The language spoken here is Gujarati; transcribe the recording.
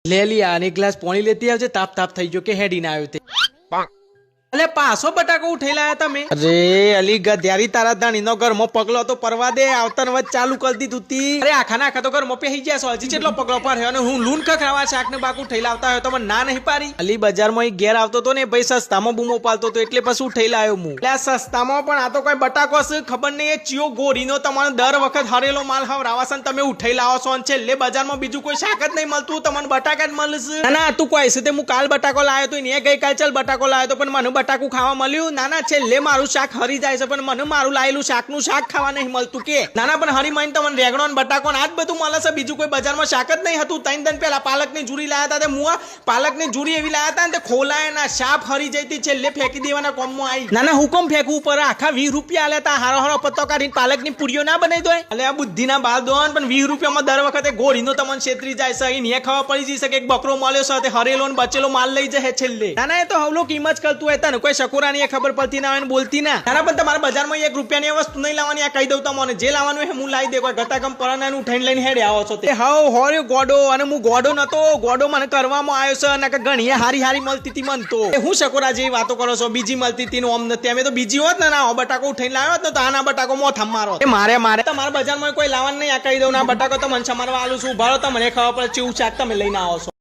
લે લિયા અને એક ગ્લાસ પાણી લેતી આવજે, તાપ તાપ થઈ ગયો કે હેડી ના આવ્યો તે. અલે પાછો બટાકો ઉઠાઈ લાયા તમે? અરે અલી ગધ્યારી તારા ધણીનો ઘરમાં પગલો તો પરવા દે, આવતન વચ ચાલુ કરી દીધું તી. અરે આખા ના આખા તો ઘરમાં પેહી ગયા છો, હજી કેટલો પગલો પર અને હું લૂન ખખરાવા શાક ને બાકુ ઠેલા આવતા હોય તો મને ના નહીં પારી. અલી બજારમાં ઘેર આવતો તો ને ભાઈ સસ્તામાં બૂમો પાલતો તો એટલે પછી ઠેલા આવ્યો હું. એટલે આ સસ્તામાં પણ આ તો કોઈ બટાકો છે ખબર નહીં, એ ચિયો ગોરીનો તમારો દર વખત હરેલો માલ હાવ રાવાસન તમે ઉઠાઈ લાવો છો અને છેલ્લે બજારમાં બીજું કોઈ શાક જ નહીં મળતું, તમને બટાકા જ મળશે. ના ના તું કોઈ છે તે હું કાલ બટાકો લાવ્યો તો ને ગઈકાલ ચાલ બટાકો લાવ્યો તો પણ મને બટાકું ખાવા મળ્યું. નાના છેલ્લે મારું શાક હરી જાય છે પણ મને મારું લાયેલું શાકનું શાક ખાવા નહીં મળતું કે. નાના પણ હરી માઈને તમને રેગણો ને બટાકો ને આ જ બધું મળે છે, બીજું કોઈ બજારમાં શાક જ નહીં હતું. 3 દિન પહેલા પાલકની જુરી લાયા હતા, તે મુઆ પાલકની જુરી એવી લાયા હતા ને તે ખોલાય ના શાપ હરી જઈતી, છેલ્લે ફેંકી દેવાના કોમમાં આવી. નાના હુકમ ફેંકવું પર આખા 20 રૂપિયા આલ્યા હતા, હારો હારો પત્તો કાઢીને પાલકની પૂરીઓ ના બનાવી દો. એટલે આ બુદ્ધિના બાલ દોન પણ 20 રૂપિયામાં દર વખતે ગોળીનો તમને છેતરી જાય છે. અહીં ને ખબર પડી જશે કે એક બકરો મળ્યો છે તે હરેલો ને બચેલો માલ લઈ જશે છેલ્લે. નાના એ તો હવલો કિંમત કરતું હતા ને કોઈ શકુરાની ખબર પડતી ના હોય ને બોલતી ના. નાના પણ તમારા બજારમાં 1 રૂપિયાની વસ્તુ નહીં લાવવાની, આ કહી દઉં તમને, જે લાવવાનું હોય હું લાવી દે. કોઈ ગતાગમ પરાનાનું ઉઠાઈને લઈને હેડે આવો છો તે. હાવ હોર્યો ગોડો અને હું ગોડો નતો, ગોડો મને કરવામાં આવ્યો છે અને કે ઘણી હારી હારી મળતી હતી મન તો. હું શકુરા જેવી વાતો કરો છો, બીજી મળતી હતી ને ઓમ નથી. અમે તો બીજી હોત ને ના બટાકો ઉઠાઈને લાવ્યો ને તો આના બટાકો મોથામ મારો. મારે મારે તમારા બજારમાં કોઈ લાવવાનું નહીં, આ કહી દઉં ના બટાકો તો મને સમારવા આલું છું, ભાડો તમને ખબર પડે ચેવું શાક તમે લઈને આવો છો.